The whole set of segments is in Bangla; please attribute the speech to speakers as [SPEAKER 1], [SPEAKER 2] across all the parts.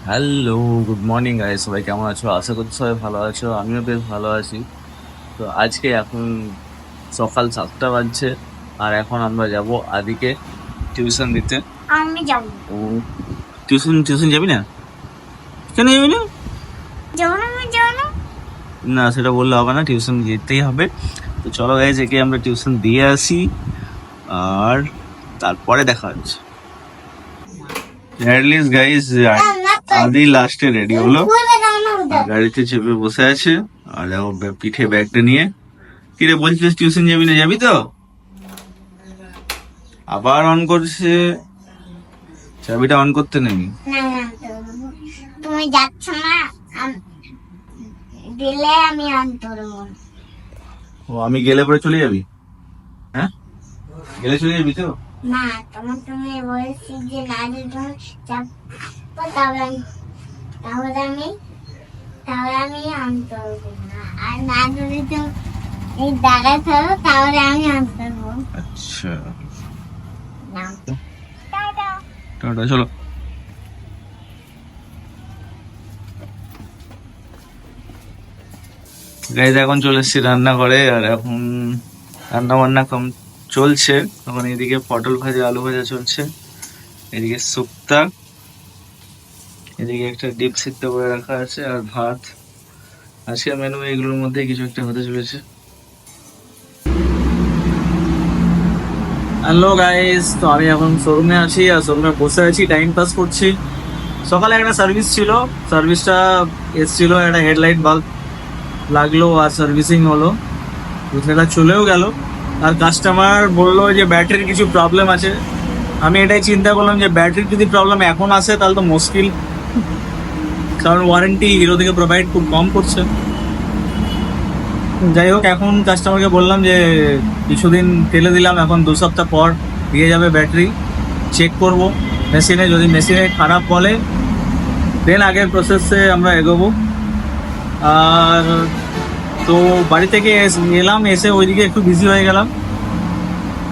[SPEAKER 1] Hello, good morning guys. সবাই কেমন আছো? আশা করছি সবাই ভালো আছো, আমিও বেশ ভালো আছি। তো আজকে এখন সকাল 7টা বাজছে, আর এখন আমরা যাব আদিকে টিউশন দিতে।
[SPEAKER 2] আমি যাব।
[SPEAKER 1] ও টিউশন যাবি না? কেন যাবি না?
[SPEAKER 2] যাব না।
[SPEAKER 1] না, সেটা বললে হবে না, টিউশন যেতেই হবে। তো চলো গাইস, একে আমরা টিউশন দিয়ে আসি, আর তারপরে দেখা হচ্ছে। অ্যাটলিস্ট গাইস আদি লাস্টে রেডি হলো, গাড়িতে চেপে বসে আছে, আর দেখো পিঠে ব্যাগটা নিয়ে। কিরে বলছিস টিউশন যাবি না? যাবি তো? আবার অন করছে, চাবিটা অন করতে নেই।
[SPEAKER 2] তুমি যাচ্ছ না, দিলে আমি অন করবো।
[SPEAKER 1] ও, আমি গেলে পরে চলে যাবি? হ্যাঁ, গেলে চলে যাবি তো?
[SPEAKER 2] না, তুমি বলছি যে না দিলে চাপ, তাহলে আমি অন করবো না। আর না দিলে তো এই দাঁড়া থাকো, তাহলে আমি অন করবো।
[SPEAKER 1] আচ্ছা,
[SPEAKER 2] না, টাটা।
[SPEAKER 1] টাটা, চলো। গাইজ এখন চলে এসেছি রান্নাঘরে, আর এখন রান্না বান্না কম চলছে। এখন এদিকে পটল ভাজা, আলু ভাজা চলছে, এদিকে শুক্তা, এদিকে একটা ডিপ সিদ্ধ করে রাখা আছে, আর ভাত। আজকের মেনু এগুলোর মধ্যে কিছু একটা হতে চলেছে। হ্যালো গাইস, তো আমি এখন শোরুমে আছি, আর শোরুমে বসে আছি, টাইম পাস করছি। সকালে একটা সার্ভিস ছিল, সার্ভিসটা এসছিল, একটা হেডলাইট বাল্ব লাগলো আর সার্ভিসিং হলো, তো সেটা চলেও গেল। আর কাস্টমার বললো যে ব্যাটারির কিছু প্রবলেম আছে। আমি এটাই চিন্তা করলাম যে ব্যাটারির যদি প্রবলেম এখন আসে তাহলে তো মুশকিল, কারণ ওয়ারেন্টি হিরো থেকে প্রোভাইড খুব কম করছে। যাই হোক, এখন কাস্টমারকে বললাম যে কিছুদিন টেলে দিলাম, এখন 2 সপ্তাহ পর দিয়ে যাবে ব্যাটারি, চেক করব মেশিনে, যদি মেশিনে খারাপ বলে দেন আগের প্রসেসে আমরা এগোবো। আর তো বাড়ি থেকে এলাম, এসে ওইদিকে একটু বিজি হয়ে গেলাম,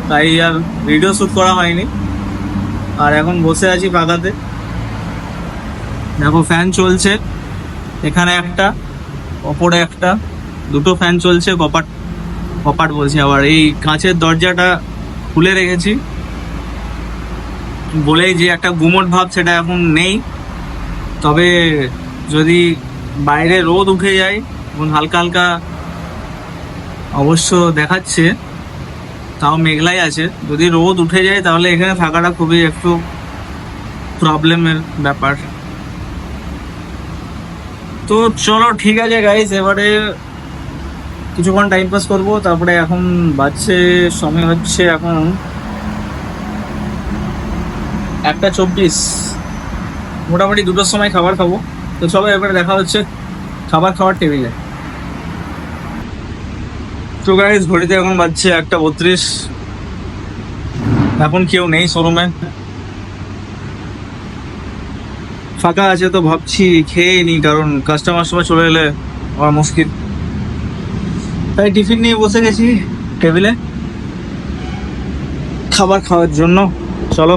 [SPEAKER 1] তাই আর ভিডিও শ্যুট করা হয়নি। আর এখন বসে আছি পাকাতে, দেখো ফ্যান চলছে, এখানে একটা, ওপরে একটা, দুটো ফ্যান চলছে। কপাট বলছি, আবার এই কাঁচের দরজাটা খুলে রেখেছি বলেই যে একটা গুমোট ভাব সেটা এখন নেই। তবে যদি বাইরে রোদ উঠে যায়, এবং হালকা হালকা অবশ্য দেখাচ্ছে, তাও মেঘলাই আছে, যদি রোদ উঠে যায় তাহলে এখানে থাকাটা খুবই একটু প্রবলেমের ব্যাপার। তো চলো ঠিক আছে গাইস, এবারে কিছুক্ষণ টাইম পাস করবো, তারপরে এখন বাজছে, সময় হচ্ছে এখন 1:24, মোটামুটি 2টোর সময় খাবার খাবো। তো চলো এবারে দেখা হচ্ছে খাবার খাওয়ার টেবিলে। তো গাইস ঘড়িতে এখন বাজছে 1:32, এখন কেউ নেই শোরুমে, ফাঁকা আছে। তো ভাবছি খেয়ে নিই, কারণ কাস্টমার সময় চলে এলে আমার মুশকিল। তাই টিফিন নিয়ে বসে গেছি টেবিলে খাবার খাওয়ার জন্য। চলো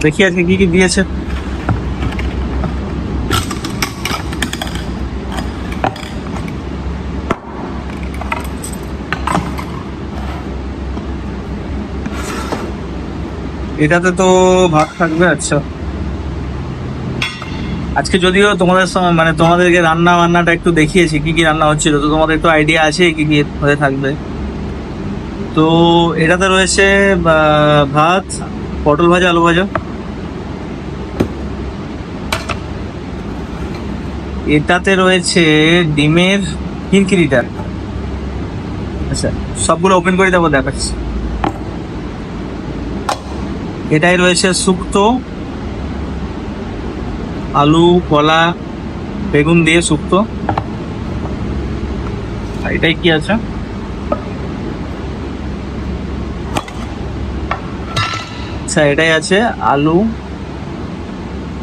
[SPEAKER 1] দেখি আজকে কি কি দিয়েছে। এটাতে তো ভাত থাকবে। আচ্ছা, আজকে যদিও তোমাদের মানে তোমাদেরকে রান্না বান্নাটা একটু দেখিয়েছি কি কি রান্না হচ্ছিল, তো তোমাদের একটু আইডিয়া আছে কি কি হয়ে থাকবে। তো এটাতে রয়েছে ভাত, পটল ভাজা, আলু ভাজা। এটাতে রয়েছে ডিমের খিরখিরিটা। আচ্ছা, সবগুলো ওপেন করে দেবো, দেখাচ্ছি। এটাই রয়েছে শুক্তো, আলু, কলা, বেগুন দিয়ে শুক্তো। আর এটাই কি আছে, আচ্ছা এটাই আছে আলু,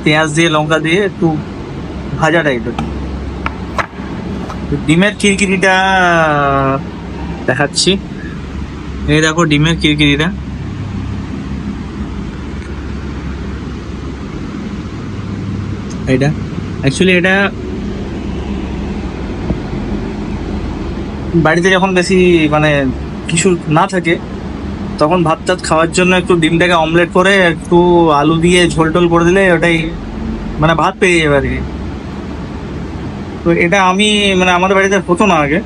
[SPEAKER 1] পেঁয়াজ দিয়ে, লঙ্কা দিয়ে একটু ভাজা টাইপের। ডিমের খিরকিরিটা দেখাচ্ছি, এই দেখো ডিমের খিরকিরিটা। এটা অ্যাকচুয়ালি এটা বাড়িতে যখন বেশি মানে কিছু না থাকে তখন ভাত টাত খাওয়ার জন্য একটু ডিমটাকে অমলেট করে একটু আলু দিয়ে ঝোল টোল করে দিলে ওটাই মানে ভাত পেয়ে যাবে আর কি। তো এটা আমি মানে আমাদের বাড়িতে হতো না আগে।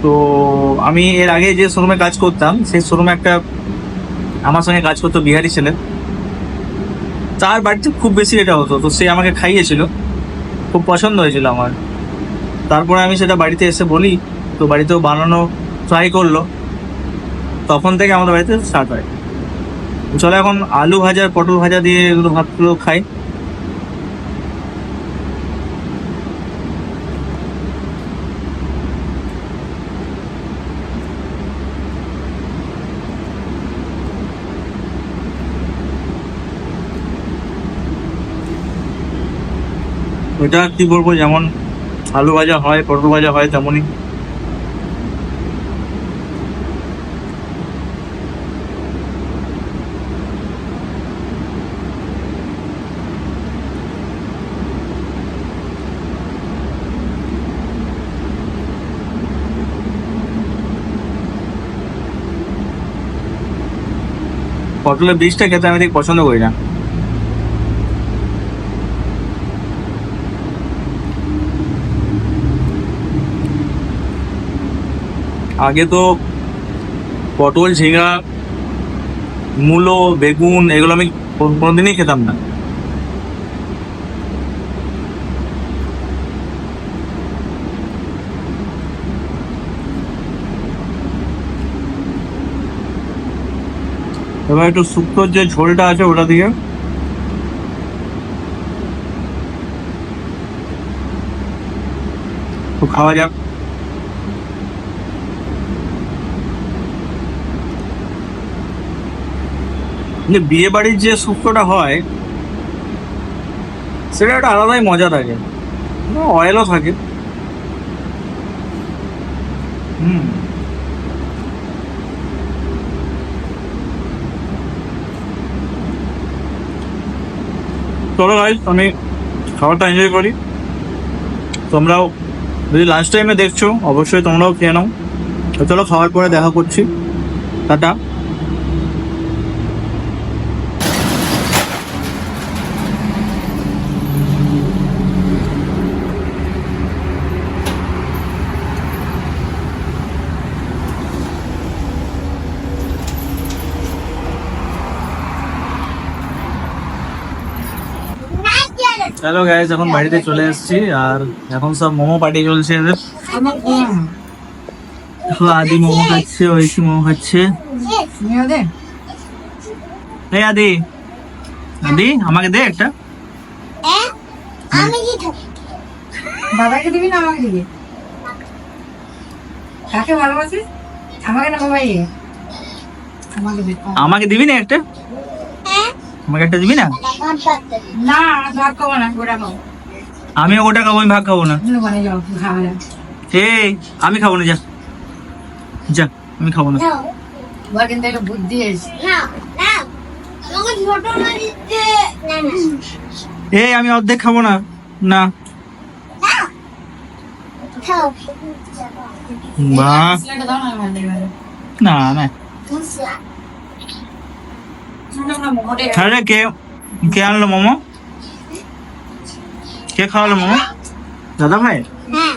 [SPEAKER 1] তো আমি এর আগে যে শোরুমে কাজ করতাম সেই শোরুমে একটা আমার সঙ্গে কাজ করতো বিহারি ছেলে, তার বাড়িতে খুব বেশি এটা হতো। তো সে আমাকে খাইয়েছিল, খুব পছন্দ হয়েছিল আমার। তারপরে আমি সেটা বাড়িতে এসে বলি, তো বাড়িতেও বানানো ট্রাই করলো, তখন থেকে আমাদের বাড়িতে স্টার্ট হয়। চলো এখন আলু ভাজা পটল ভাজা দিয়ে এগুলো ভাতগুলো খাই। ওইটা কি বলবো, যেমন আলু ভাজা হয় পটল ভাজা হয় তেমনই। পটলের বীজটা খেতে আমি ঠিক পছন্দ করি না। আগে তো পটল ঝিঙা মূলো বেগুন এগুলো আমি কোনোদিনই খেতাম না। এবার একটু শুক্তোর যে ঝোলটা আছে ওটা দিয়ে তো খাওয়া যাক। যে বিয়ে বাড়ির যে শুক্তোটা হয় সেটা একটা আলাদাই মজা থাকে, অয়েলও থাকে। চলো গাইস আমি খাবারটা এনজয় করি। তোমরাও যদি লাঞ্চ টাইমে দেখছো অবশ্যই তোমরাও খেয়ে নাও। তো চলো খাওয়ার পরে দেখা করছি, টাটা। হ্যালো গাইস, এখন বাড়িতে চলে এসেছি আর এখন সব মোমো পার্টি চলছে এদের। আদি মোমো খাচ্ছে, ঐশী মোমো খাচ্ছে। এই আদি, আদি আমাকে দে একটা।
[SPEAKER 2] আমি কি খাবো?
[SPEAKER 3] বাবাকে দিবি না আমাকে দিবি? কাকে ভালোবাসিস? আমাকে না বাবাই? আমাকে দে।
[SPEAKER 1] আমাকে দিবি না একটা? আমাকে একটা দিবি না?
[SPEAKER 3] না ভাগ খাবো না, গোটা খাবো।
[SPEAKER 1] আমি ওটা খাবো, আমি ভাগ খাবো না।
[SPEAKER 3] মানে যাও খাওয়া যাও।
[SPEAKER 1] এই আমি খাবো না, যা যা, আমি খাবো না।
[SPEAKER 3] ওর কিন্তু একটা বুদ্ধি আছে।
[SPEAKER 2] না না আমাকে ছোট না দিতে। না না
[SPEAKER 1] এই আমি অর্ধেক খাবো না। না
[SPEAKER 2] খাও।
[SPEAKER 1] বাহ,
[SPEAKER 3] এটা দাও না ভালো লাগে।
[SPEAKER 1] না না।
[SPEAKER 3] না মোমোটা
[SPEAKER 1] আরে কে কে আনলো মোমো? কে খাওয়ালো মোমো? দাদা ভাই?
[SPEAKER 2] হ্যাঁ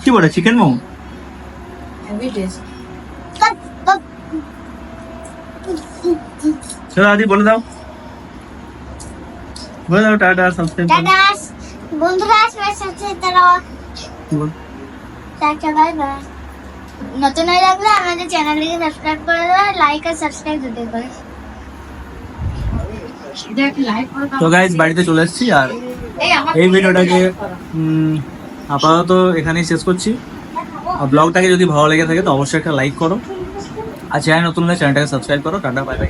[SPEAKER 1] কি বলে, চিকেন মোমো?
[SPEAKER 3] Heavy taste.
[SPEAKER 1] চলো আদি বলে দাও, বলে দাও টাটা, সাবস্ক্রাইব করো।
[SPEAKER 2] দাদা বন্ধুরা আসবে সাথে তারা
[SPEAKER 1] কি বল?
[SPEAKER 2] Tata bye bye. নতুন হয়ে লাগলে আমাদের চ্যানেলটিকে সাবস্ক্রাইব করে দেবে, লাইক আর সাবস্ক্রাইব দিতে করে।
[SPEAKER 3] দেখ লাইক করে
[SPEAKER 1] তো গাইজ বাড়িতে চলে এসেছি আর এই ভিডিওটাকে আপাতত এখানেই শেষ করছি। আর ব্লগটাকে যদি ভালো লেগে থাকে তো অবশ্যই একটা লাইক করো, আর চ্যানেল নতুন হলে চ্যানেলটাকে সাবস্ক্রাইব করো। Tata bye bye.